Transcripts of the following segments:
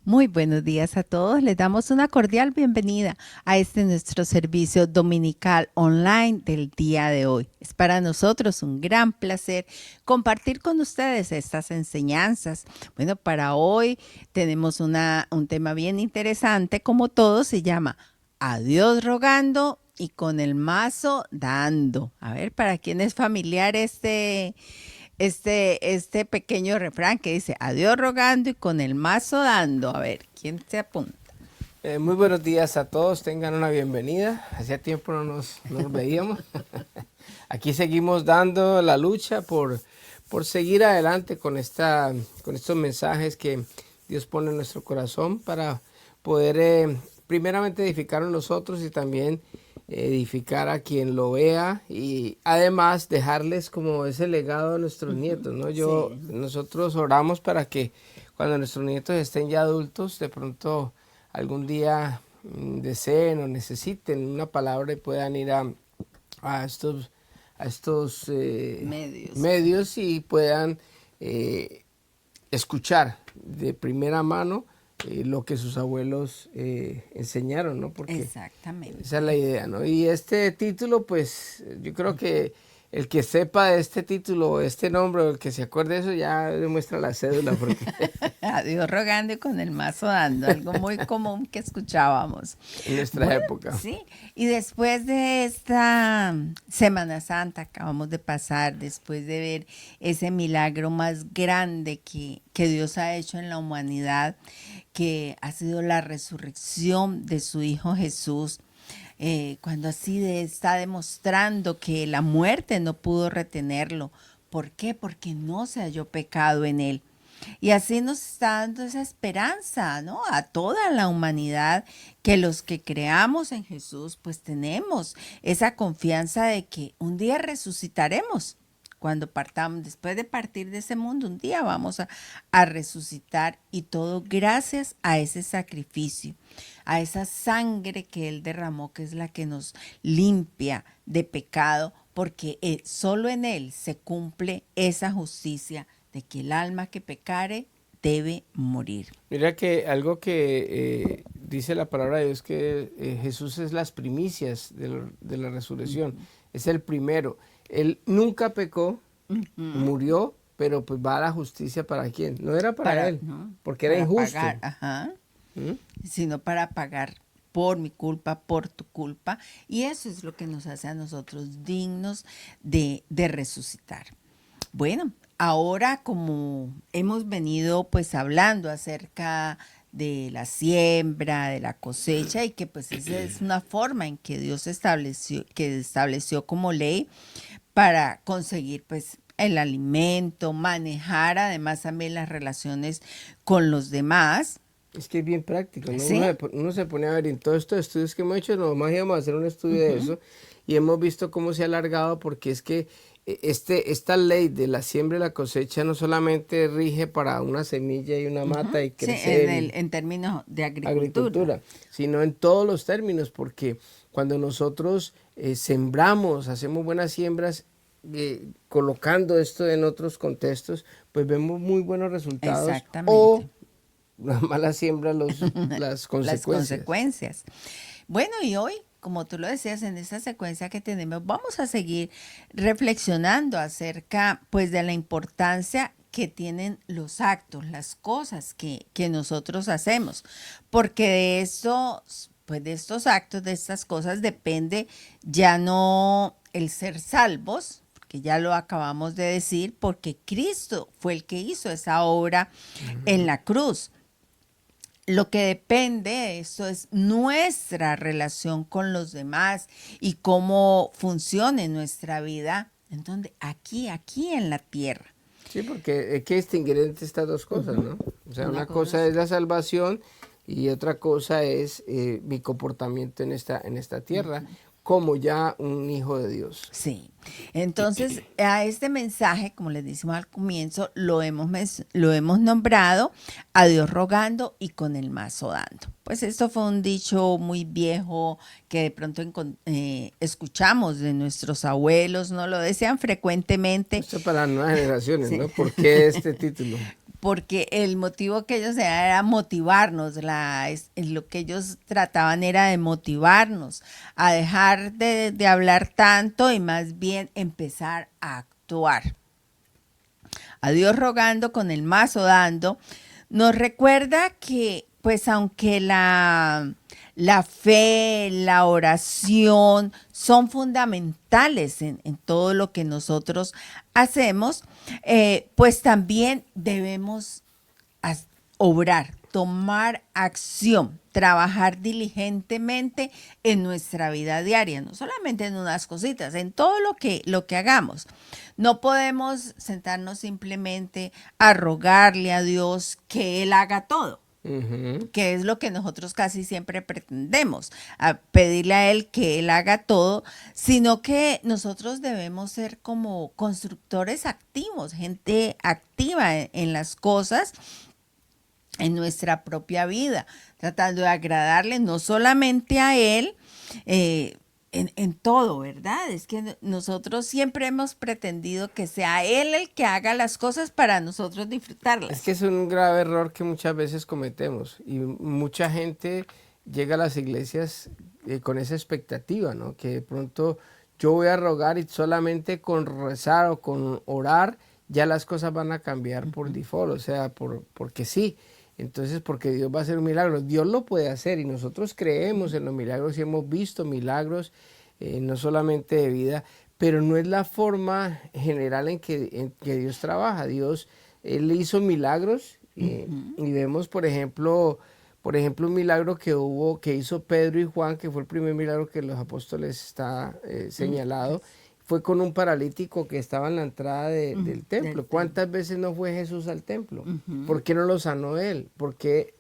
Muy buenos días a todos. Les damos una cordial bienvenida a este nuestro servicio dominical online del día de hoy. Es para nosotros un gran placer compartir con ustedes estas enseñanzas. Bueno, para hoy tenemos un tema bien interesante, como todo se llama A Dios rogando y con el mazo dando. A ver, ¿para quién es familiar este pequeño refrán que dice, a Dios rogando y con el mazo dando? A ver, ¿quién se apunta? Muy buenos días a todos, tengan una bienvenida. Hacía tiempo no nos veíamos. Aquí seguimos dando la lucha por seguir adelante con estos mensajes que Dios pone en nuestro corazón para poder primeramente edificar a nosotros y también edificar a quien lo vea y además dejarles como ese legado a nuestros nietos, ¿no? Sí. Nosotros oramos para que cuando nuestros nietos estén ya adultos, de pronto algún día deseen o necesiten una palabra y puedan ir a estos Medios. medios y puedan escuchar de primera mano lo que sus abuelos enseñaron, ¿no? Porque esa es Exactamente. la idea, ¿no? Y este título, pues yo creo que el que sepa de este título, este nombre, o el que se acuerde de eso, ya demuestra la cédula, porque A Dios rogando y con el mazo dando, algo muy común que escuchábamos. en nuestra Bueno, época. sí, y después de esta Semana Santa acabamos de pasar, después de ver ese milagro más grande que Dios ha hecho en la humanidad, que ha sido la resurrección de su Hijo Jesús, cuando está demostrando que la muerte no pudo retenerlo. ¿Por qué? Porque no se halló pecado en él. Y así nos está dando esa esperanza, ¿no? A toda la humanidad, que los que creamos en Jesús, pues tenemos esa confianza de que un día resucitaremos. Cuando partamos, después de partir de ese mundo, un día vamos a resucitar, y todo gracias a ese sacrificio, a esa sangre que Él derramó, que es la que nos limpia de pecado, porque solo en Él se cumple esa justicia de que el alma que pecare debe morir. Mira que algo que dice la palabra de Dios, que Jesús es las primicias de la resurrección, es el primero. Él nunca pecó, murió, pero pues va a la justicia para quién. No era para él, ¿No? porque era Para injusto. pagar, ajá, ¿Mm? sino para pagar por mi culpa, por tu culpa. Y eso es lo que nos hace a nosotros dignos de resucitar. Bueno, ahora como hemos venido pues hablando acerca de la siembra, de la cosecha, y que pues esa es una forma en que Dios estableció como ley para conseguir pues el alimento, manejar además también las relaciones con los demás. Es que es bien práctico, ¿no? ¿Sí? Uno se pone a ver en todos estos estudios que hemos hecho, nomás íbamos a hacer un estudio de eso y hemos visto cómo se ha alargado porque es que esta ley de la siembra y la cosecha no solamente rige para una semilla y una mata y Sí, crecer en términos de agricultura. agricultura, sino en todos los términos, porque cuando nosotros sembramos, hacemos buenas siembras, colocando esto en otros contextos, pues vemos muy buenos resultados o Exactamente. la mala siembra, las Las consecuencias. consecuencias. Bueno, y hoy, como tú lo decías, en esa secuencia que tenemos, vamos a seguir reflexionando acerca pues de la importancia que tienen los actos, las cosas que nosotros hacemos, porque de estos actos, de estas cosas, depende ya no el ser salvos, que ya lo acabamos de decir, porque Cristo fue el que hizo esa obra en la cruz. Lo que depende de eso es nuestra relación con los demás y cómo funcione nuestra vida, en donde aquí en la tierra. Sí, porque hay que distinguir entre estas dos cosas, ¿no? O sea, Una una cosa cosa es, es la salvación y otra cosa es mi comportamiento en esta tierra como ya un hijo de Dios. sí. Entonces, a este mensaje, como les decimos al comienzo, lo hemos nombrado a Dios rogando y con el mazo dando. Pues esto fue un dicho muy viejo que de pronto escuchamos de nuestros abuelos, ¿no? Lo decían frecuentemente. Esto para las nuevas generaciones, Sí. ¿no? ¿Por qué este título? Porque el motivo que ellos daban era motivarnos, lo que ellos trataban era de motivarnos a dejar de hablar tanto y más bien empezar a actuar. A Dios rogando con el mazo dando, nos recuerda que pues aunque la fe, la oración son fundamentales en todo lo que nosotros hacemos, pues también debemos obrar, tomar acción, trabajar diligentemente en nuestra vida diaria, no solamente en unas cositas, en todo lo que hagamos. No podemos sentarnos simplemente a rogarle a Dios que Él haga todo. Que es lo que nosotros casi siempre pretendemos, a pedirle a Él que Él haga todo, sino que nosotros debemos ser como constructores activos, gente activa en las cosas, en nuestra propia vida, tratando de agradarle no solamente a Él, en todo, ¿verdad? Es que nosotros siempre hemos pretendido que sea Él el que haga las cosas para nosotros disfrutarlas. Es que es un grave error que muchas veces cometemos y mucha gente llega a las iglesias con esa expectativa, ¿no? Que de pronto yo voy a rogar y solamente con rezar o con orar ya las cosas van a cambiar por default, o sea, porque sí. Entonces, porque Dios va a hacer un milagro, Dios lo puede hacer y nosotros creemos en los milagros y hemos visto milagros, no solamente de vida, pero no es la forma general en que Dios trabaja. Dios, Él hizo milagros y vemos, por ejemplo, un milagro que hizo Pedro y Juan, que fue el primer milagro que los apóstoles está señalado. Fue con un paralítico que estaba en la entrada del templo. ¿Cuántas veces no fue Jesús al templo? ¿Por qué no lo sanó él? ¿Por qué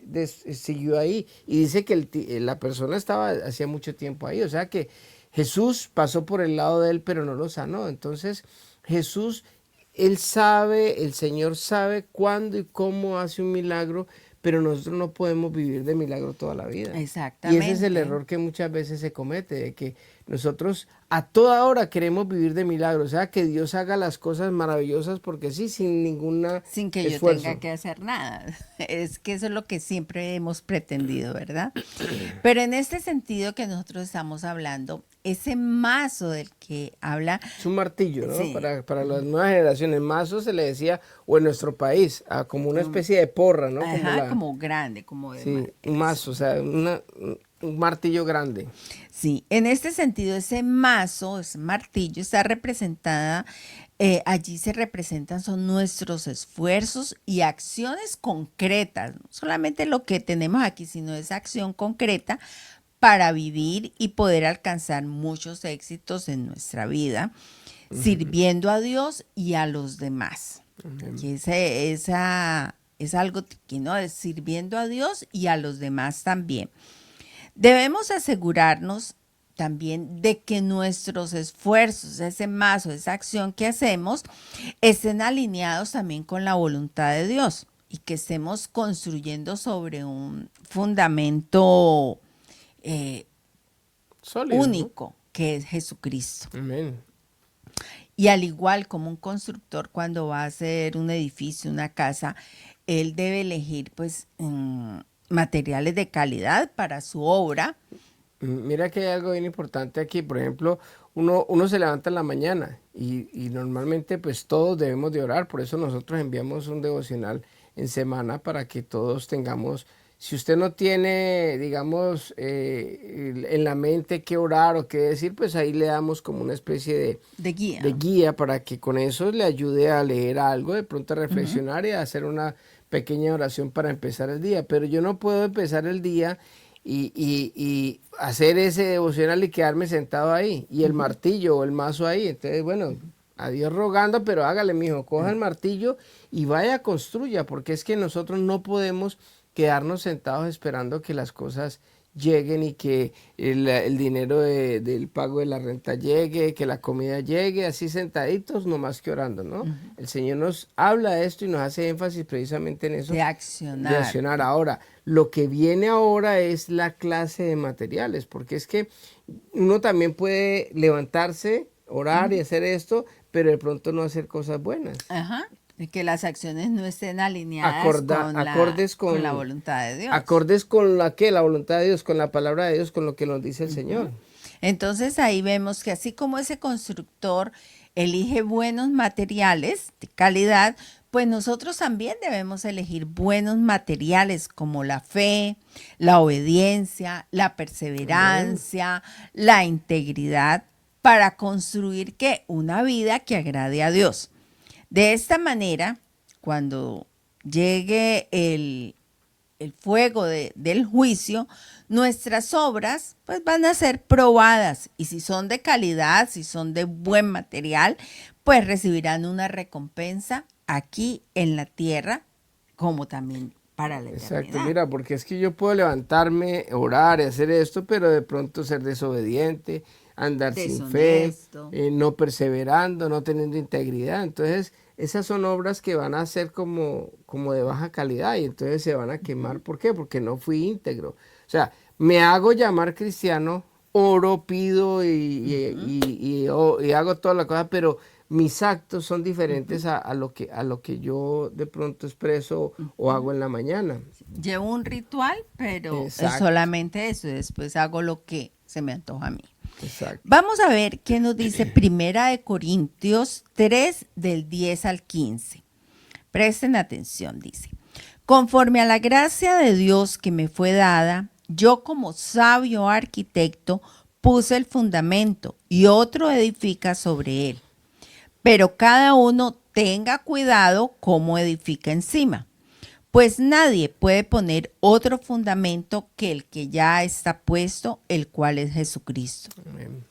siguió ahí? Y dice que la persona estaba hacía mucho tiempo ahí. O sea que Jesús pasó por el lado de él, pero no lo sanó. Entonces Jesús, Él sabe, el Señor sabe cuándo y cómo hace un milagro, pero nosotros no podemos vivir de milagro toda la vida. Exactamente. Y ese es el error que muchas veces se comete, de que nosotros a toda hora queremos vivir de milagro, o sea, que Dios haga las cosas maravillosas porque sí, sin ninguna sin que esfuerzo. Yo tenga que hacer nada. Es que eso es lo que siempre hemos pretendido, ¿verdad? Pero en este sentido que nosotros estamos hablando, ese mazo del que habla... Es un martillo, ¿no? Sí. Para las nuevas generaciones. Mazo se le decía, o en nuestro país, como una especie de porra, ¿no? Ajá, como grande, como de... Sí, un mazo, o sea, un martillo grande. Sí, en este sentido, ese mazo, ese martillo está representada, allí se representan son nuestros esfuerzos y acciones concretas, no solamente lo que tenemos aquí, sino esa acción concreta para vivir y poder alcanzar muchos éxitos en nuestra vida, sirviendo a Dios y a los demás. Y esa es algo que no es sirviendo a Dios y a los demás también. Debemos asegurarnos también de que nuestros esfuerzos, ese mazo, esa acción que hacemos, estén alineados también con la voluntad de Dios y que estemos construyendo sobre un fundamento Sólido, único, ¿no? que es Jesucristo. Amén. Y al igual como un constructor cuando va a hacer un edificio, una casa, él debe elegir pues materiales de calidad para su obra. Mira que hay algo bien importante aquí, por ejemplo, uno se levanta en la mañana y normalmente pues todos debemos de orar, por eso nosotros enviamos un devocional en semana para que todos tengamos, si usted no tiene, digamos, en la mente qué orar o qué decir, pues ahí le damos como una especie de guía para que con eso le ayude a leer algo, de pronto a reflexionar y a hacer una pequeña oración para empezar el día, pero yo no puedo empezar el día y hacer ese devocional y quedarme sentado ahí, y el martillo o el mazo ahí. Entonces, bueno, a Dios rogando, pero hágale, mijo, coja el martillo y vaya, construya, porque es que nosotros no podemos quedarnos sentados esperando que las cosas lleguen y que el dinero del pago de la renta llegue, que la comida llegue, así sentaditos, no más que orando, ¿no? El Señor nos habla de esto y nos hace énfasis precisamente en eso. De De accionar. accionar. Ahora, lo que viene ahora es la clase de materiales, porque es que uno también puede levantarse, orar y hacer esto, pero de pronto no hacer cosas buenas. Ajá. Y que las acciones no estén alineadas Acordes con la con, voluntad de Dios. acordes con la voluntad de Dios, con la palabra de Dios, con lo que nos dice el Señor. Entonces ahí vemos que así como ese constructor elige buenos materiales de calidad, pues nosotros también debemos elegir buenos materiales como la fe, la obediencia, la perseverancia, la integridad, para construir ¿qué? Una vida que agrade a Dios. De esta manera, cuando llegue el fuego del juicio, nuestras obras pues van a ser probadas, y si son de calidad, si son de buen material, pues recibirán una recompensa aquí en la tierra, como también para la eternidad. Exacto, mira, porque es que yo puedo levantarme, orar y hacer esto, pero de pronto ser desobediente, andar sin fe, Deshonesto. no perseverando, no teniendo integridad. Entonces, esas son obras que van a ser como de baja calidad y entonces se van a quemar. ¿Por qué? Porque no fui íntegro. O sea, me hago llamar cristiano, oro, pido y hago toda la cosa, pero mis actos son diferentes a lo que yo de pronto expreso o hago en la mañana. Llevo un ritual, pero es Exacto. solamente eso, después hago lo que se me antoja a mí. Exacto. Vamos a ver qué nos dice Primera de Corintios 3 del 10 al 15. Presten atención, dice: conforme a la gracia de Dios que me fue dada, yo como sabio arquitecto puse el fundamento y otro edifica sobre él. Pero cada uno tenga cuidado cómo edifica encima, pues nadie puede poner otro fundamento que el que ya está puesto, el cual es Jesucristo. Amén.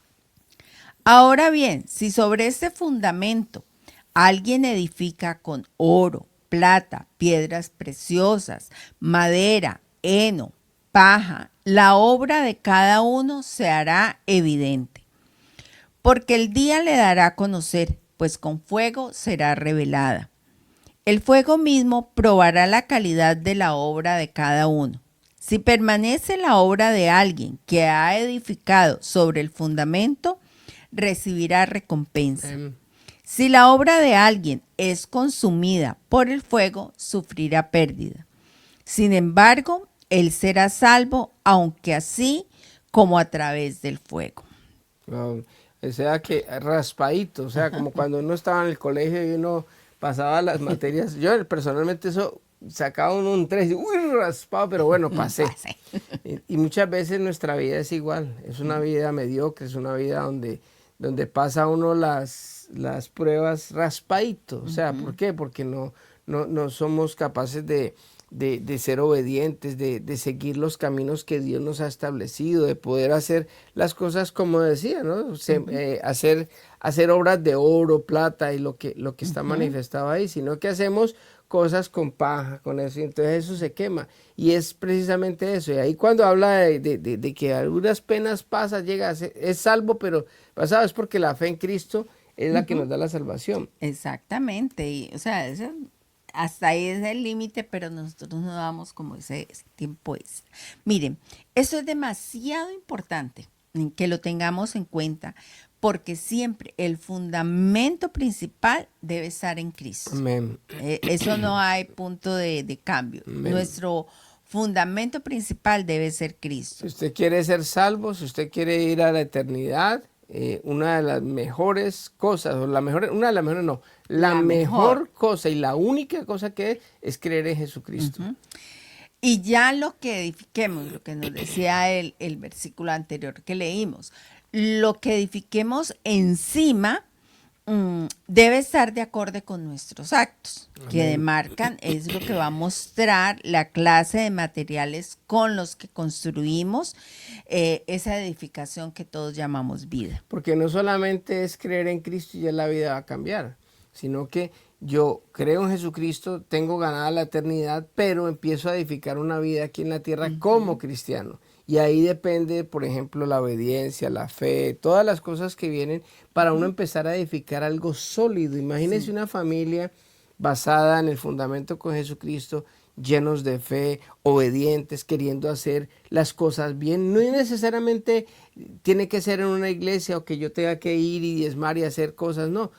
Ahora bien, si sobre este fundamento alguien edifica con oro, plata, piedras preciosas, madera, heno, paja, la obra de cada uno se hará evidente, porque el día le dará a conocer, pues con fuego será revelada. El fuego mismo probará la calidad de la obra de cada uno. Si permanece la obra de alguien que ha edificado sobre el fundamento, recibirá recompensa. Si la obra de alguien es consumida por el fuego, sufrirá pérdida. Sin embargo, él será salvo, aunque así como a través del fuego. Wow. O sea que raspadito, o sea, como cuando uno estaba en el colegio y uno pasaba las materias. Yo personalmente eso sacaba un 3 y uy, raspado, pero bueno, pasé. Y muchas veces nuestra vida es igual, es una vida mediocre, es una vida donde pasa uno las pruebas raspadito. O sea, ¿por qué? Porque no somos capaces de ser obedientes, de seguir los caminos que Dios nos ha establecido, de poder hacer las cosas como decía, ¿no? Hacer obras de oro, plata y lo que está manifestado ahí, sino que hacemos cosas con paja, con eso, y entonces eso se quema. Y es precisamente eso. Y ahí cuando habla de que algunas penas pasas, es salvo, pero pasado es porque la fe en Cristo es la que nos da la salvación. Exactamente. Y, o sea, hasta ahí es el límite, pero nosotros no damos como ese tiempo extra. Miren, eso es demasiado importante que lo tengamos en cuenta, porque siempre el fundamento principal debe estar en Cristo. Amén. Eso no hay punto de cambio. Amén. Nuestro fundamento principal debe ser Cristo. Si usted quiere ser salvo, si usted quiere ir a la eternidad, una de las mejores cosas, o la mejor cosa y la única cosa que es creer en Jesucristo. Y ya lo que edifiquemos, lo que nos decía el versículo anterior que leímos, lo que edifiquemos encima debe estar de acorde con nuestros actos, que demarcan, es lo que va a mostrar la clase de materiales con los que construimos esa edificación que todos llamamos vida. Porque no solamente es creer en Cristo y ya la vida va a cambiar, sino que yo creo en Jesucristo, tengo ganada la eternidad, pero empiezo a edificar una vida aquí en la tierra como cristiano. Y ahí depende, por ejemplo, la obediencia, la fe, todas las cosas que vienen para uno empezar a edificar algo sólido. Imagínese Sí. una familia basada en el fundamento con Jesucristo, llenos de fe, obedientes, queriendo hacer las cosas bien. No necesariamente tiene que ser en una iglesia o que yo tenga que ir y diezmar y hacer cosas, no.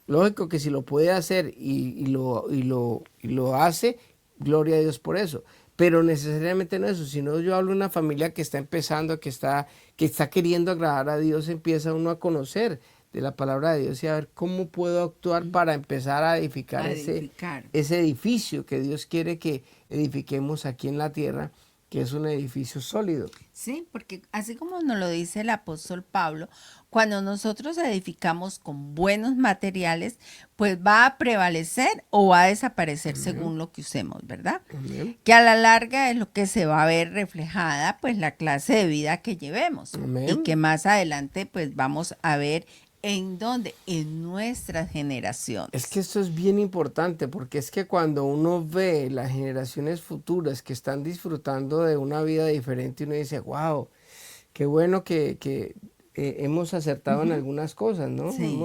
Lógico que si lo puede hacer y lo hace, gloria a Dios por eso. Pero necesariamente no eso, sino yo hablo de una familia que está empezando, que está queriendo agradar a Dios, empieza uno a conocer de la palabra de Dios y a ver cómo puedo actuar para empezar a edificar A ese, edificar. ese edificio que Dios quiere que edifiquemos aquí en la tierra, que es un edificio sólido. Sí, porque así como nos lo dice el apóstol Pablo, cuando nosotros edificamos con buenos materiales, pues va a prevalecer o va a desaparecer según lo que usemos, ¿verdad? Amén. Que a la larga es lo que se va a ver reflejada, pues la clase de vida que llevemos y Amén. que más adelante pues vamos a ver en dónde, en nuestras generaciones. Es que esto es bien importante porque es que cuando uno ve las generaciones futuras que están disfrutando de una vida diferente, uno dice, wow, qué bueno que hemos acertado en algunas cosas, ¿no? Sí.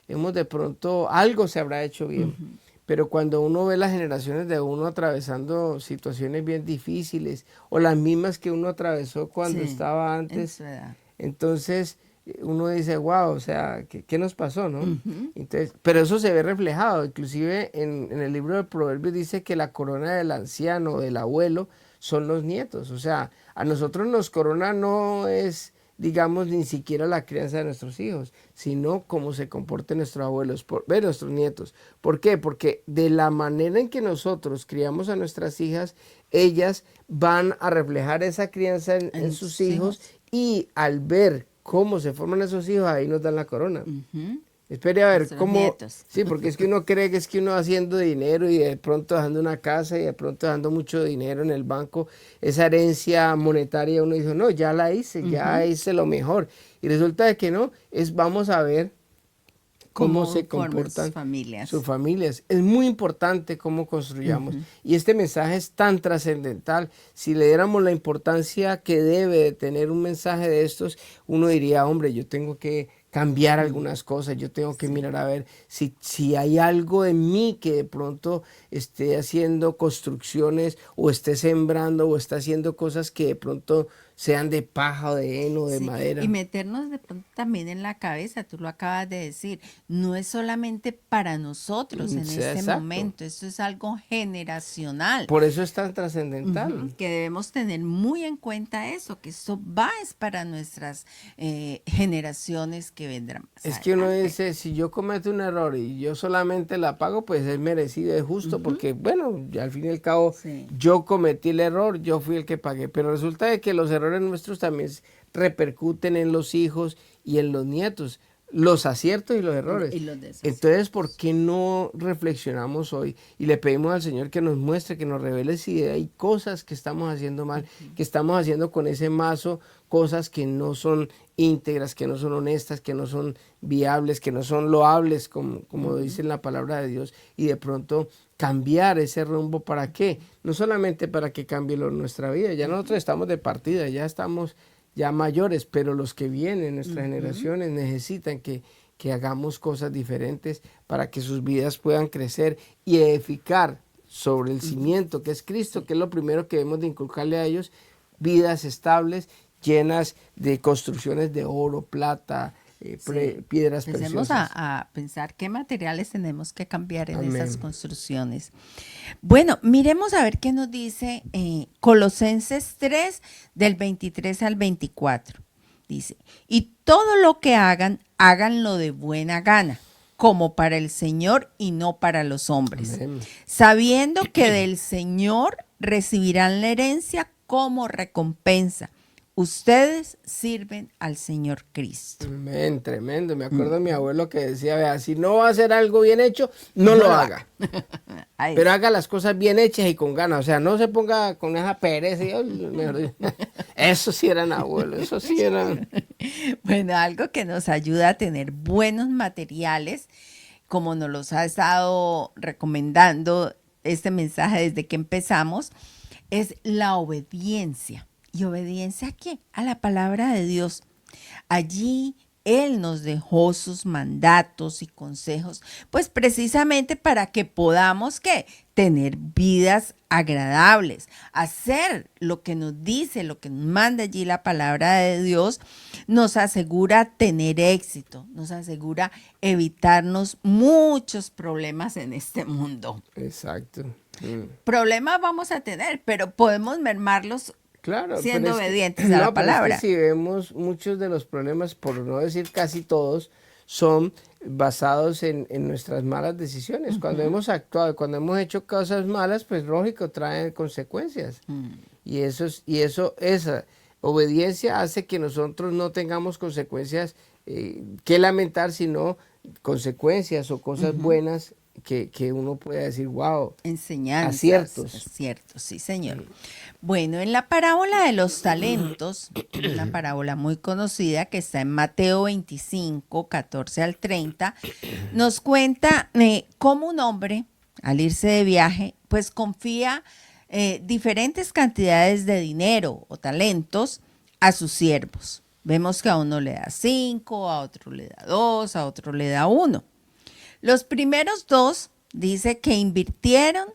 Hemos de pronto, algo se habrá hecho bien. Pero cuando uno ve las generaciones de uno atravesando situaciones bien difíciles o las mismas que uno atravesó cuando Sí, estaba en antes, su edad. entonces uno dice, wow, o sea, ¿qué nos pasó, no? Entonces, pero eso se ve reflejado, inclusive en el libro de Proverbios dice que la corona del anciano, del abuelo, son los nietos. O sea, a nosotros nos corona no es, digamos, ni siquiera la crianza de nuestros hijos, sino cómo se comporten nuestros abuelos, nuestros nietos. ¿Por qué? Porque de la manera en que nosotros criamos a nuestras hijas, ellas van a reflejar esa crianza en sus hijos y al ver cómo se forman esos hijos, ahí nos dan la corona. Espere a ver Nuestros cómo... nietos. Sí, porque es que uno cree que es que uno haciendo dinero y de pronto dejando una casa y de pronto dejando mucho dinero en el banco, esa herencia monetaria, uno dice, no, ya la hice, ya hice lo mejor. Y resulta de que no, vamos a ver cómo se forman sus comportan familias. sus familias. Es muy importante cómo construyamos. Y este mensaje es tan trascendental. Si le diéramos la importancia que debe de tener un mensaje de estos, uno diría, hombre, yo tengo que cambiar algunas cosas, yo tengo que mirar a ver si hay algo en mí que de pronto esté haciendo construcciones o esté sembrando o esté haciendo cosas que de pronto sean de paja o de heno o de Sí, madera. y meternos de pronto también en la cabeza, tú lo acabas de decir, no es solamente para nosotros en Sí, este exacto. momento, esto es algo generacional. Por eso es tan trascendental. Que debemos tener muy en cuenta eso, que esto va es para nuestras generaciones que vendrán más Es que uno adelante. dice, si yo cometo un error y yo solamente la pago, pues es merecido, es justo, porque bueno, ya al fin y al cabo Sí. yo cometí el error, yo fui el que pagué, pero resulta de que los errores nuestros también repercuten en los hijos y en los nietos, los aciertos y los errores. Y los desaciertos. Entonces, ¿por qué no reflexionamos hoy y le pedimos al Señor que nos muestre, que nos revele si hay cosas que estamos haciendo mal, que estamos haciendo con ese mazo, cosas que no son íntegras, que no son honestas, que no son viables, que no son loables, como dice en la palabra de Dios, y de pronto cambiar ese rumbo? ¿Para qué? No solamente para que cambie nuestra vida, ya nosotros estamos de partida, ya estamos ya mayores, pero los que vienen, nuestras generaciones, necesitan que hagamos cosas diferentes para que sus vidas puedan crecer y edificar sobre el cimiento que es Cristo, que es lo primero que debemos de inculcarle a ellos, vidas estables, llenas de construcciones de oro, plata, piedras Empecemos preciosas. a pensar qué materiales tenemos que cambiar en Amén. esas construcciones. Bueno, miremos a ver qué nos dice Colosenses 3, del 23 al 24. Dice, y todo lo que hagan, háganlo de buena gana, como para el Señor y no para los hombres, Amén. sabiendo que del Señor recibirán la herencia como recompensa. Ustedes sirven al Señor Cristo. Amén, tremendo. Me acuerdo de mi abuelo que decía, vea, si no va a hacer algo bien hecho, no lo haga. Ahí Pero haga las cosas bien hechas y con ganas. O sea, no se ponga con esa pereza. Mejor dicho. Eso sí eran abuelos, eso sí eran. Bueno, algo que nos ayuda a tener buenos materiales, como nos los ha estado recomendando este mensaje desde que empezamos, es la obediencia ¿Y obediencia a qué? A la palabra de Dios. Allí Él nos dejó sus mandatos y consejos, pues precisamente para que podamos, ¿qué? Tener vidas agradables, hacer lo que nos dice, lo que nos manda allí la palabra de Dios, nos asegura tener éxito, nos asegura evitarnos muchos problemas en este mundo. Exacto. Problemas vamos a tener, pero podemos mermarlos Claro, pero siendo es que, obedientes a la no, pero es que palabra. si vemos muchos de los problemas, por no decir casi todos, son basados en nuestras malas decisiones. Cuando hemos actuado, cuando hemos hecho cosas malas, pues lógico, traen consecuencias. Esa obediencia hace que nosotros no tengamos consecuencias que lamentar, sino consecuencias o cosas buenas que uno pueda decir, wow, Enseñanzas. aciertos. Aciertos, sí, señor. Bueno, en la parábola de los talentos, una parábola muy conocida que está en Mateo 25, 14 al 30, nos cuenta cómo un hombre, al irse de viaje, pues confía diferentes cantidades de dinero o talentos a sus siervos. Vemos que a uno le da 5, a otro le da 2, a otro le da 1. Los primeros 2 dice que invirtieron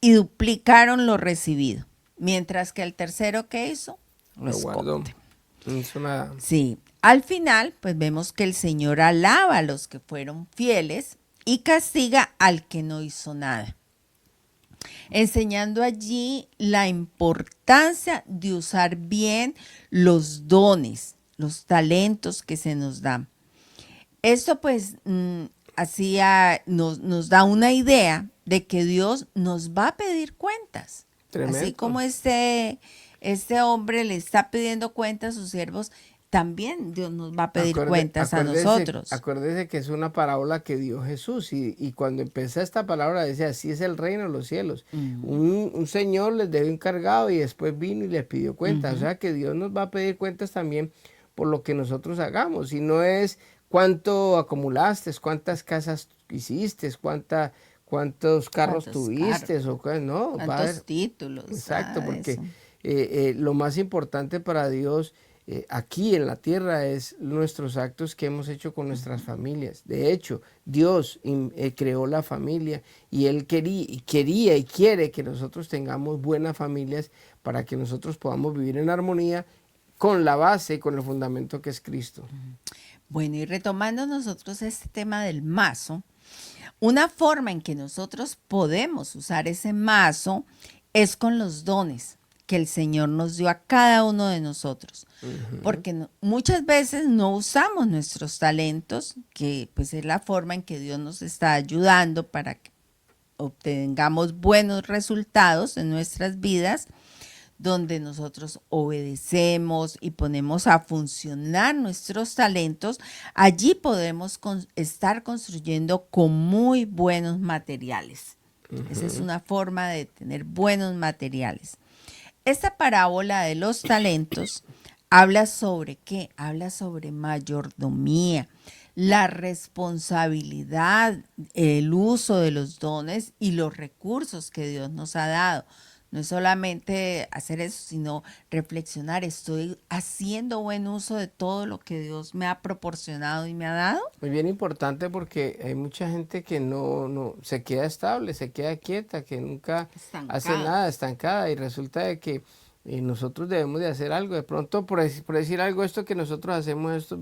y duplicaron lo recibido, mientras que el tercero, ¿qué hizo? Lo guardó. Sí, al final pues vemos que el Señor alaba a los que fueron fieles y castiga al que no hizo nada, enseñando allí la importancia de usar bien los dones, los talentos que se nos dan. Esto pues nos da una idea de que Dios nos va a pedir cuentas. Tremendo. Así como este hombre le está pidiendo cuentas a sus siervos, también Dios nos va a pedir cuentas a nosotros. Acuérdese que es una parábola que dio Jesús y cuando empezó esta palabra decía, así es el reino de los cielos. Un señor les dejó encargado y después vino y les pidió cuentas. O sea que Dios nos va a pedir cuentas también por lo que nosotros hagamos. Y no es cuánto acumulaste, cuántas casas hiciste, cuántos carros tuviste, no, cuántos títulos. Exacto, porque lo más importante para Dios aquí en la tierra es nuestros actos que hemos hecho con nuestras familias. De hecho, Dios creó la familia y Él quería y quiere que nosotros tengamos buenas familias para que nosotros podamos vivir en armonía con la base, con el fundamento que es Cristo. Bueno, y retomando nosotros este tema del mazo, una forma en que nosotros podemos usar ese mazo es con los dones que el Señor nos dio a cada uno de nosotros. Porque muchas veces no usamos nuestros talentos, que pues es la forma en que Dios nos está ayudando para que obtengamos buenos resultados en nuestras vidas, donde nosotros obedecemos y ponemos a funcionar nuestros talentos. Allí podemos estar construyendo con muy buenos materiales. Esa es una forma de tener buenos materiales. Esta parábola de los talentos habla sobre ¿qué? Habla sobre mayordomía, la responsabilidad, el uso de los dones y los recursos que Dios nos ha dado. No es solamente hacer eso, sino reflexionar, ¿estoy haciendo buen uso de todo lo que Dios me ha proporcionado y me ha dado? Muy bien importante porque hay mucha gente que no se queda estable, se queda quieta, que nunca hace nada, estancada, y resulta de que nosotros debemos de hacer algo. De pronto, por decir algo, esto que nosotros hacemos en estos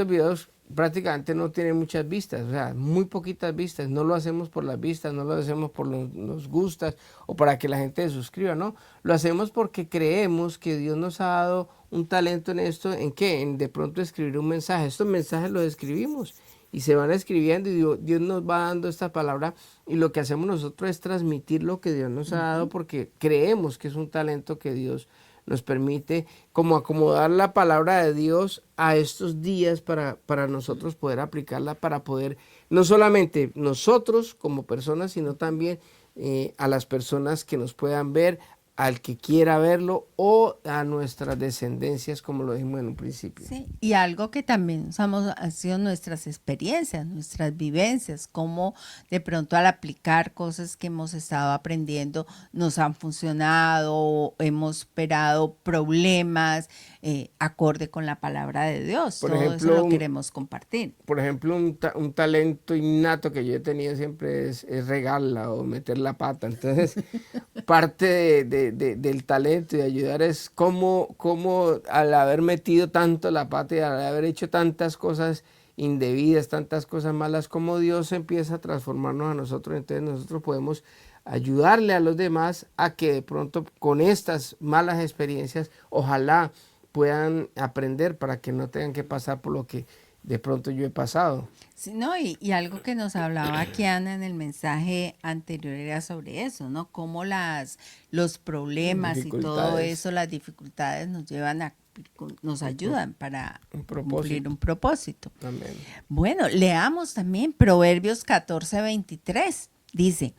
videos prácticamente no tienen muchas vistas, o sea, muy poquitas vistas. No lo hacemos por las vistas, no lo hacemos por nos gustas o para que la gente se suscriba, no. Lo hacemos porque creemos que Dios nos ha dado un talento en esto, ¿en qué? En de pronto escribir un mensaje. Estos mensajes los escribimos y se van escribiendo y Dios nos va dando esta palabra y lo que hacemos nosotros es transmitir lo que Dios nos ha dado porque creemos que es un talento que Dios nos permite como acomodar la palabra de Dios a estos días para nosotros poder aplicarla, para poder, no solamente nosotros como personas, sino también a las personas que nos puedan ver, al que quiera verlo o a nuestras descendencias, como lo dijimos en un principio. Sí, y algo que también usamos han sido nuestras experiencias, nuestras vivencias, cómo de pronto al aplicar cosas que hemos estado aprendiendo nos han funcionado, hemos superado problemas acorde con la palabra de Dios. Por Todo eso ejemplo, lo queremos compartir. por ejemplo, un talento innato que yo he tenido siempre es regarla o meter la pata. Entonces, parte del talento y de ayudar es cómo al haber metido tanto la pata y al haber hecho tantas cosas indebidas, tantas cosas malas, como Dios empieza a transformarnos a nosotros. Entonces nosotros podemos ayudarle a los demás a que de pronto con estas malas experiencias, ojalá puedan aprender para que no tengan que pasar por lo que de pronto yo he pasado. Sí, no, y algo que nos hablaba aquí Ana en el mensaje anterior era sobre eso, ¿no? Cómo los problemas y todo Dificultades. eso, las dificultades nos llevan nos ayudan para Un cumplir propósito. un propósito. Amén. Bueno, leamos también Proverbios 14:23. Dice,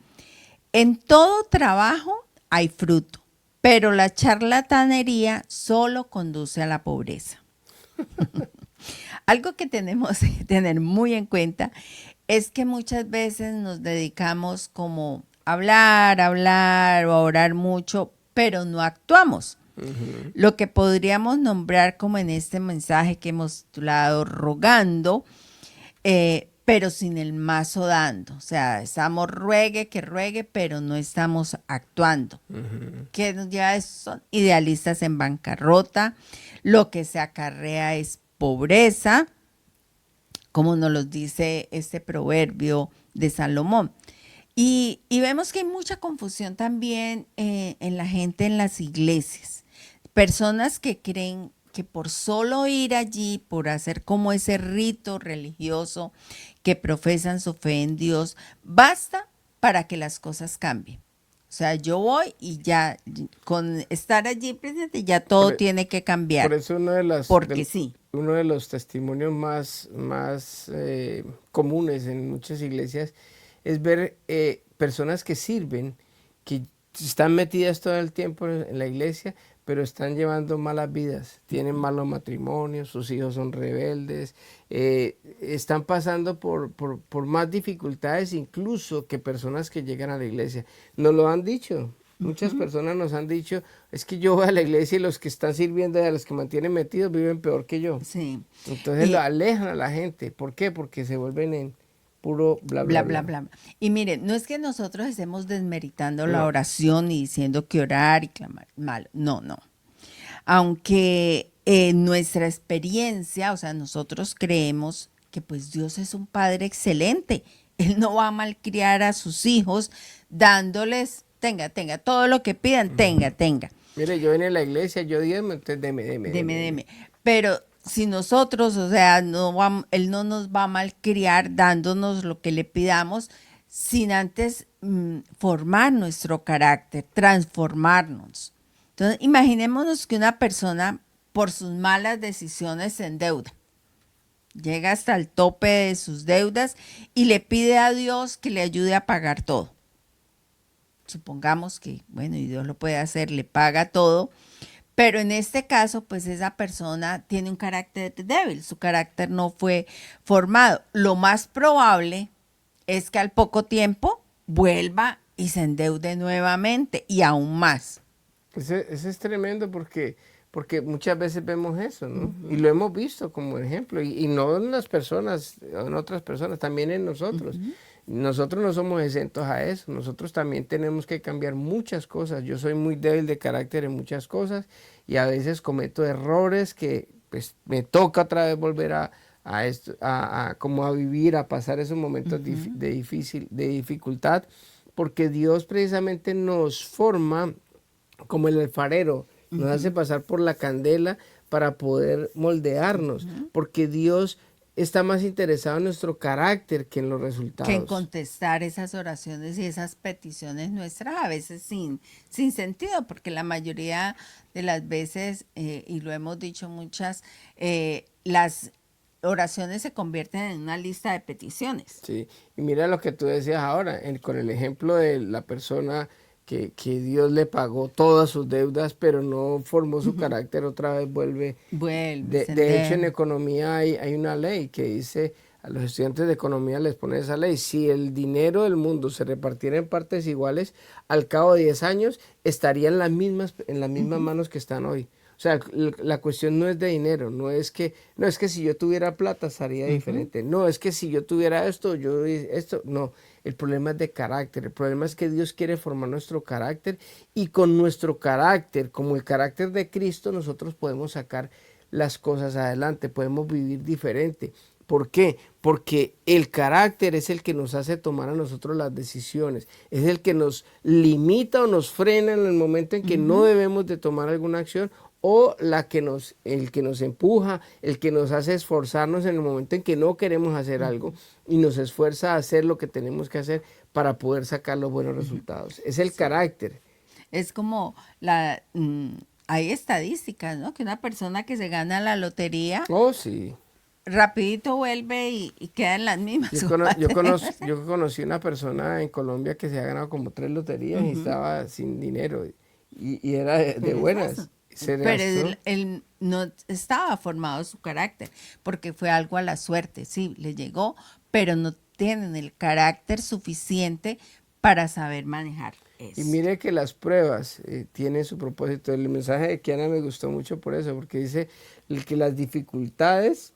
en todo trabajo hay fruto, pero la charlatanería solo conduce a la pobreza. Algo que tenemos que tener muy en cuenta es que muchas veces nos dedicamos como a hablar o a orar mucho, pero no actuamos. Lo que podríamos nombrar como en este mensaje que hemos titulado rogando, pero sin el mazo dando. O sea, estamos que ruegue, pero no estamos actuando. Que nos lleva a eso son idealistas en bancarrota, lo que se acarrea es pobreza, como nos lo dice este proverbio de Salomón. Y vemos que hay mucha confusión también en la gente en las iglesias. Personas que creen que por solo ir allí, por hacer como ese rito religioso que profesan su fe en Dios, basta para que las cosas cambien. O sea, yo voy y ya con estar allí presente ya todo tiene que cambiar. Por eso Porque sí. uno de los testimonios más comunes en muchas iglesias es ver personas que sirven, que están metidas todo el tiempo en la iglesia, pero están llevando malas vidas, tienen malos matrimonios, sus hijos son rebeldes, están pasando por más dificultades incluso que personas que llegan a la iglesia. Nos lo han dicho. Muchas personas nos han dicho, es que yo voy a la iglesia y los que están sirviendo y a los que mantienen metidos viven peor que yo. Sí. Entonces lo alejan a la gente. ¿Por qué? Porque se vuelven en puro bla, bla, bla. Y miren, no es que nosotros estemos desmeritando la oración y diciendo que orar y clamar mal. No. Aunque nuestra experiencia, o sea, nosotros creemos que pues Dios es un padre excelente. Él no va a malcriar a sus hijos dándoles, tenga, todo lo que pidan, tenga. Mire, yo venía a la iglesia, yo diezmo, entonces deme. Pero si nosotros, o sea, Él no nos va a malcriar dándonos lo que le pidamos sin antes formar nuestro carácter, transformarnos. Entonces, imaginémonos que una persona por sus malas decisiones se endeuda. Llega hasta el tope de sus deudas y le pide a Dios que le ayude a pagar todo. Supongamos que, bueno, y Dios lo puede hacer, le paga todo, pero en este caso, pues esa persona tiene un carácter débil, su carácter no fue formado. Lo más probable es que al poco tiempo vuelva y se endeude nuevamente y aún más. Ese es tremendo porque muchas veces vemos eso, ¿no? Y lo hemos visto como ejemplo, y no en las personas, en otras personas, también en nosotros. Nosotros no somos exentos a eso, nosotros también tenemos que cambiar muchas cosas. Yo soy muy débil de carácter en muchas cosas y a veces cometo errores que pues me toca otra vez volver a esto, como a vivir, a pasar esos momentos de dificultad, porque Dios precisamente nos forma como el alfarero, nos hace pasar por la candela para poder moldearnos, porque Dios está más interesado en nuestro carácter que en los resultados. Que en contestar esas oraciones y esas peticiones nuestras, a veces sin sentido, porque la mayoría de las veces, y lo hemos dicho muchas, las oraciones se convierten en una lista de peticiones. Sí, y mira lo que tú decías ahora, con el ejemplo de la persona que Dios le pagó todas sus deudas, pero no formó su carácter, otra vez vuelve. Vuelve, De hecho, en economía hay una ley que dice, a los estudiantes de economía les pone esa ley, si el dinero del mundo se repartiera en partes iguales, al cabo de 10 años estarían en las mismas manos que están hoy. O sea, la cuestión no es de dinero, no es que si yo tuviera plata estaría diferente, no es que si yo tuviera esto, no, el problema es de carácter, el problema es que Dios quiere formar nuestro carácter y con nuestro carácter, como el carácter de Cristo, nosotros podemos sacar las cosas adelante, podemos vivir diferente. ¿Por qué? Porque el carácter es el que nos hace tomar a nosotros las decisiones, es el que nos limita o nos frena en el momento en que no debemos de tomar alguna acción o el que nos empuja, el que nos hace esforzarnos en el momento en que no queremos hacer algo y nos esfuerza a hacer lo que tenemos que hacer para poder sacar los buenos resultados. Es el carácter. Es como hay estadísticas, ¿no? Que una persona que se gana la lotería, Oh, sí. rapidito vuelve y queda en las mismas. Yo conocí una persona en Colombia que se ha ganado como 3 loterías y estaba sin dinero y era de buenas. Pero él no estaba formado su carácter, porque fue algo a la suerte, sí, le llegó, pero no tienen el carácter suficiente para saber manejar eso. Y mire que las pruebas tienen su propósito. El mensaje de Kiana me gustó mucho por eso, porque dice que las dificultades,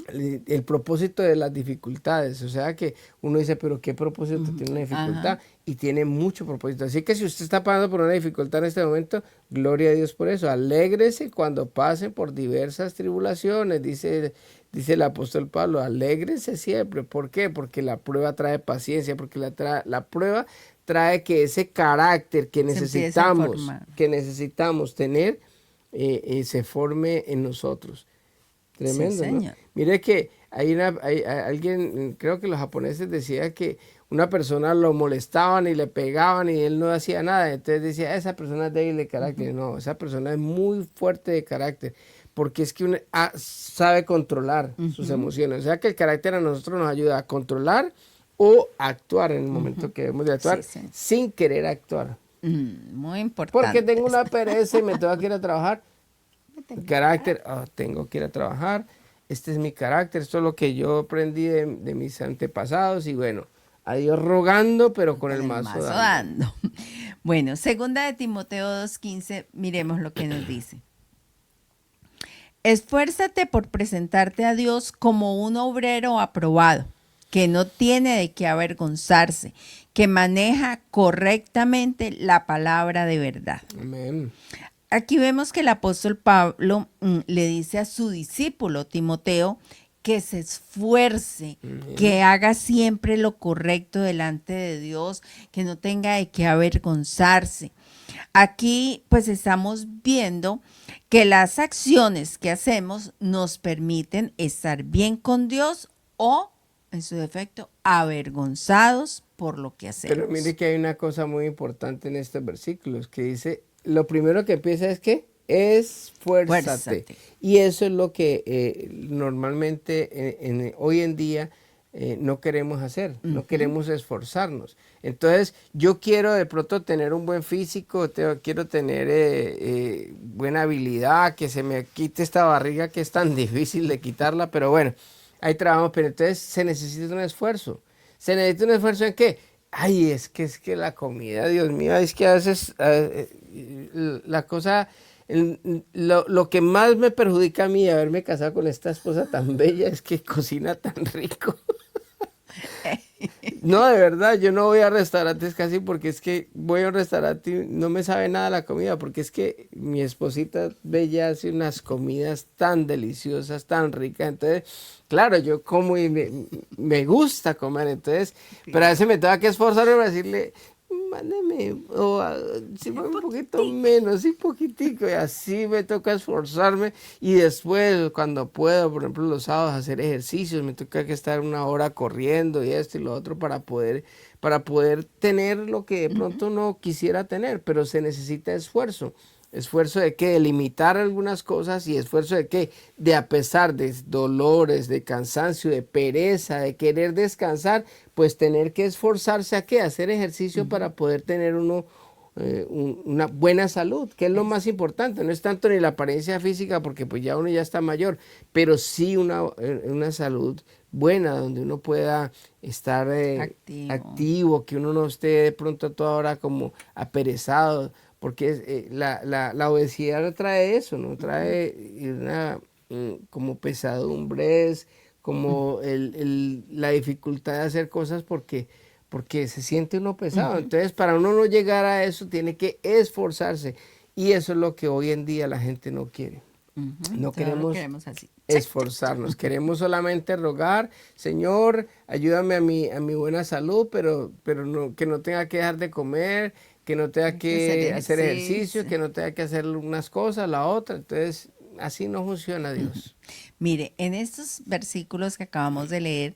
el propósito de las dificultades, o sea que uno dice, pero ¿qué propósito tiene una dificultad? Y tiene mucho propósito. Así que si usted está pasando por una dificultad en este momento, gloria a Dios por eso. Alégrese cuando pase por diversas tribulaciones, dice el apóstol Pablo, alégrese siempre. ¿Por qué? Porque la prueba trae paciencia, porque la prueba trae que ese carácter que necesitamos tener se forme en nosotros. Tremendo, sí, ¿no? Mire que hay alguien, creo que los japoneses decían que una persona lo molestaban y le pegaban y él no hacía nada. Entonces decía, esa persona es débil de carácter. No, esa persona es muy fuerte de carácter, porque es que sabe controlar sus emociones. O sea que el carácter a nosotros nos ayuda a controlar o actuar en el momento que debemos de actuar sin querer actuar. Muy importante. Porque tengo una pereza y me tengo que ir a trabajar. El carácter, tengo que ir a trabajar. Este es mi carácter, esto es lo que yo aprendí de mis antepasados y bueno, a Dios rogando, pero con el mazo dando. Bueno, segunda de Timoteo 2:15, miremos lo que nos dice. Esfuérzate por presentarte a Dios como un obrero aprobado, que no tiene de qué avergonzarse, que maneja correctamente la palabra de verdad. Amén. Aquí vemos que el apóstol Pablo le dice a su discípulo Timoteo que se esfuerce, que haga siempre lo correcto delante de Dios, que no tenga de qué avergonzarse. Aquí pues estamos viendo que las acciones que hacemos nos permiten estar bien con Dios o, en su defecto, avergonzados por lo que hacemos. Pero mire que hay una cosa muy importante en estos versículos que dice, lo primero que empieza es que esfuérzate. Y eso es lo que normalmente hoy en día no queremos hacer, no queremos esforzarnos. Entonces yo quiero de pronto tener un buen físico, quiero tener buena habilidad, que se me quite esta barriga que es tan difícil de quitarla, pero bueno, hay trabajo, pero entonces se necesita un esfuerzo. ¿Se necesita un esfuerzo en qué? Ay, es que la comida, Dios mío, es que a veces la cosa, lo que más me perjudica a mí de haberme casado con esta esposa tan bella es que cocina tan rico. No, de verdad, yo no voy a restaurantes casi porque es que voy a un restaurante y no me sabe nada la comida, porque es que mi esposita bella hace unas comidas tan deliciosas, tan ricas, entonces, claro, yo como y me gusta comer, entonces, pero a veces me tengo que esforzar para decirle, mándeme, si un poquito menos, un poquitico, y así me toca esforzarme, y después, cuando puedo, por ejemplo, los sábados hacer ejercicios, me toca que estar 1 hora corriendo y esto y lo otro para poder tener lo que de pronto no quisiera tener, pero se necesita esfuerzo. ¿Esfuerzo de qué? De limitar algunas cosas y esfuerzo de qué? De a pesar de dolores, de cansancio, de pereza, de querer descansar, pues tener que esforzarse a qué? Hacer ejercicio para poder tener uno una buena salud, que es lo más importante. No es tanto ni la apariencia física, porque pues ya uno ya está mayor, pero sí una salud buena, donde uno pueda estar activo, que uno no esté de pronto a toda hora como aperezado, porque la obesidad trae eso, ¿no? Trae como pesadumbres, como la dificultad de hacer cosas porque se siente uno pesado. Entonces, para uno no llegar a eso, tiene que esforzarse. Y eso es lo que hoy en día la gente no quiere. No queremos así. esforzarnos, queremos solamente rogar, Señor, ayúdame a mi buena salud, pero no, que no tenga que dejar de comer, que no tenga que hacer ejercicio, que no tenga que hacer unas cosas, la otra. Entonces, así no funciona Dios. Mire, en estos versículos que acabamos de leer,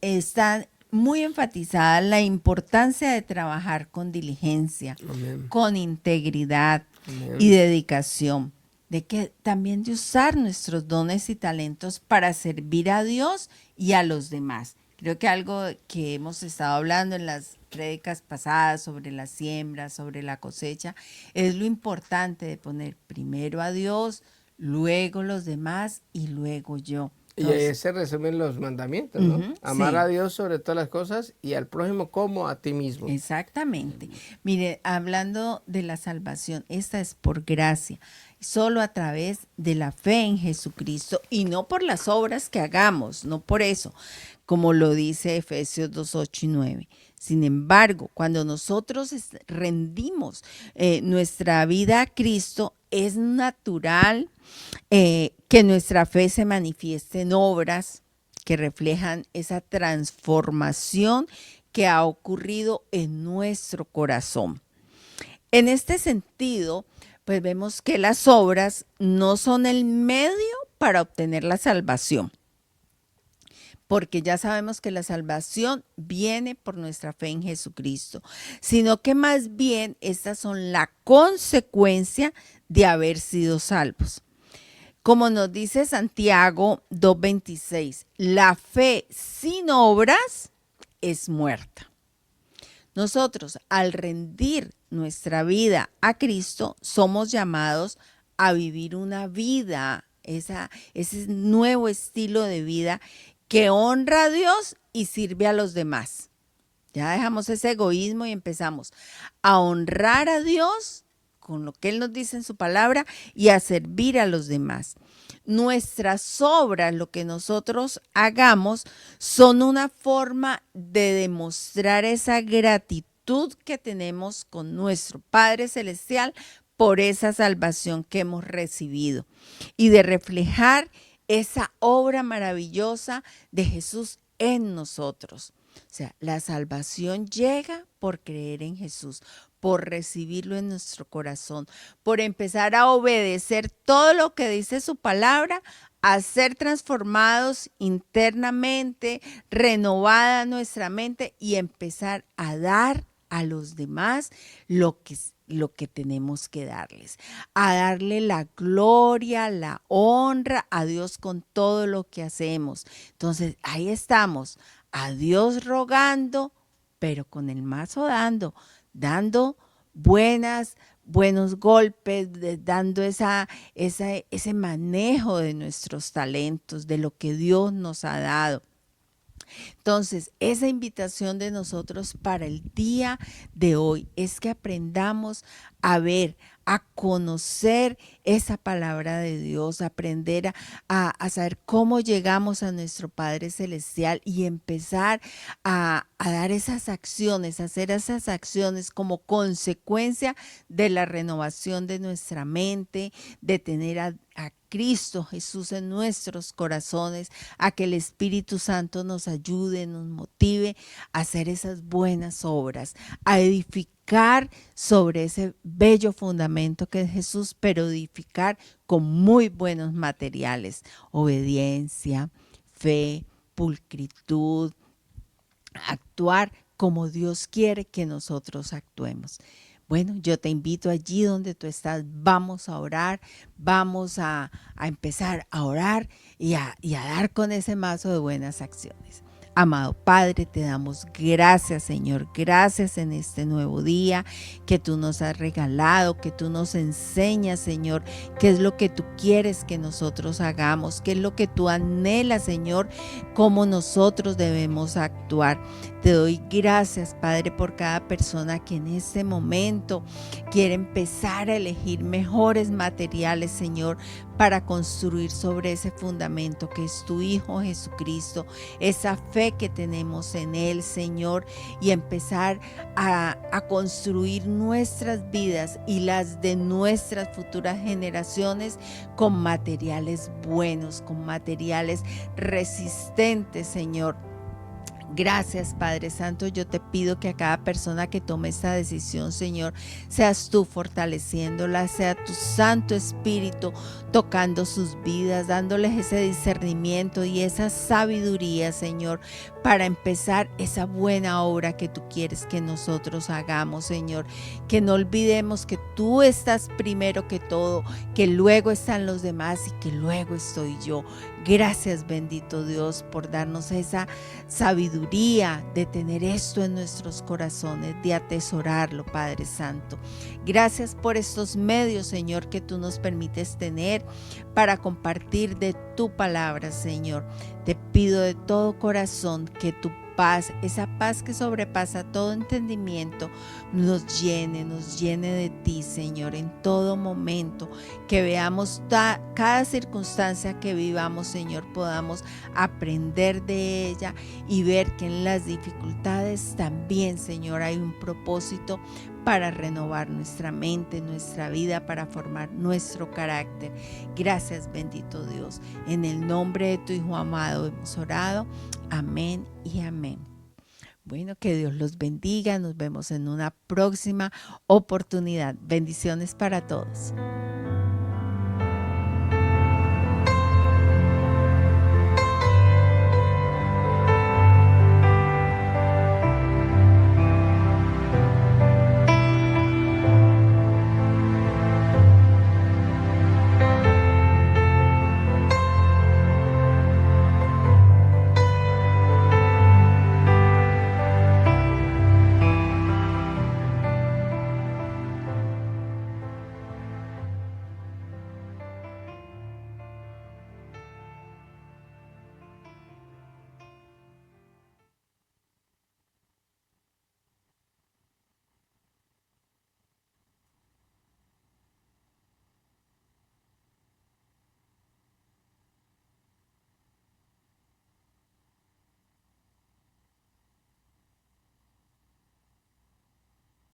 está muy enfatizada la importancia de trabajar con diligencia, Amén. con integridad Amén. y dedicación, de que también de usar nuestros dones y talentos para servir a Dios y a los demás. Creo que algo que hemos estado hablando en las prédicas pasadas sobre la siembra, sobre la cosecha, es lo importante de poner primero a Dios, luego los demás y luego yo. Y ahí se resumen los mandamientos, ¿no? Amar a Dios sobre todas las cosas y al prójimo como a ti mismo. Exactamente. Mire, hablando de la salvación, esta es por gracia, solo a través de la fe en Jesucristo y no por las obras que hagamos, no por eso, como lo dice Efesios 2, 8 y 9. Sin embargo, cuando nosotros rendimos nuestra vida a Cristo, es natural que nuestra fe se manifieste en obras que reflejan esa transformación que ha ocurrido en nuestro corazón. En este sentido, pues vemos que las obras no son el medio para obtener la salvación, porque ya sabemos que la salvación viene por nuestra fe en Jesucristo, sino que más bien estas son la consecuencia de haber sido salvos. Como nos dice Santiago 2:26, la fe sin obras es muerta. Nosotros, al rendir nuestra vida a Cristo, somos llamados a vivir una vida, ese nuevo estilo de vida que honra a Dios y sirve a los demás. Ya dejamos ese egoísmo y empezamos a honrar a Dios con lo que Él nos dice en su palabra y a servir a los demás. Nuestras obras, lo que nosotros hagamos, son una forma de demostrar esa gratitud que tenemos con nuestro Padre Celestial por esa salvación que hemos recibido y de reflejar esa obra maravillosa de Jesús en nosotros. O sea, la salvación llega por creer en Jesús, por recibirlo en nuestro corazón, por empezar a obedecer todo lo que dice su palabra, a ser transformados internamente, renovada nuestra mente y empezar a dar a los demás lo que tenemos que darles, a darle la gloria, la honra a Dios con todo lo que hacemos. Entonces, ahí estamos, a Dios rogando, pero con el mazo dando buenos golpes, dando ese manejo de nuestros talentos, de lo que Dios nos ha dado. Entonces, esa invitación de nosotros para el día de hoy es que aprendamos a ver, a conocer esa palabra de Dios, aprender a saber cómo llegamos a nuestro Padre Celestial y empezar a dar esas acciones, a hacer esas acciones como consecuencia de la renovación de nuestra mente, de tener a Cristo Jesús en nuestros corazones, a que el Espíritu Santo nos ayude, nos motive a hacer esas buenas obras, a edificar sobre ese bello fundamento que es Jesús, pero edificar con muy buenos materiales, obediencia, fe, pulcritud, actuar como Dios quiere que nosotros actuemos. Bueno, yo te invito allí donde tú estás, vamos a orar, vamos a empezar a orar y a dar con ese mazo de buenas acciones. Amado Padre, te damos gracias, Señor, gracias en este nuevo día que tú nos has regalado, que tú nos enseñas, Señor, qué es lo que tú quieres que nosotros hagamos, qué es lo que tú anhelas, Señor, cómo nosotros debemos actuar. Te doy gracias, Padre, por cada persona que en este momento quiere empezar a elegir mejores materiales, Señor, para construir sobre ese fundamento que es tu Hijo Jesucristo, esa fe que tenemos en Él, Señor, y empezar a construir nuestras vidas y las de nuestras futuras generaciones con materiales buenos, con materiales resistentes, Señor. Gracias, Padre Santo. Yo te pido que a cada persona que tome esta decisión, Señor, seas tú fortaleciéndola, sea tu Santo Espíritu tocando sus vidas, dándoles ese discernimiento y esa sabiduría, Señor, para empezar esa buena obra que tú quieres que nosotros hagamos, Señor. Que no olvidemos que tú estás primero que todo, que luego están los demás y que luego estoy yo. Gracias, bendito Dios, por darnos esa sabiduría de tener esto en nuestros corazones, de atesorarlo, Padre Santo. Gracias por estos medios, Señor, que tú nos permites tener para compartir de tu palabra, Señor. Te pido de todo corazón que tu paz, esa paz que sobrepasa todo entendimiento, nos llene de ti, Señor, en todo momento, que veamos cada circunstancia que vivamos, Señor, podamos aprender de ella y ver que en las dificultades también, Señor, hay un propósito para renovar nuestra mente, nuestra vida, para formar nuestro carácter. Gracias, bendito Dios. En el nombre de tu Hijo amado hemos orado. Amén y amén. Bueno, que Dios los bendiga. Nos vemos en una próxima oportunidad. Bendiciones para todos.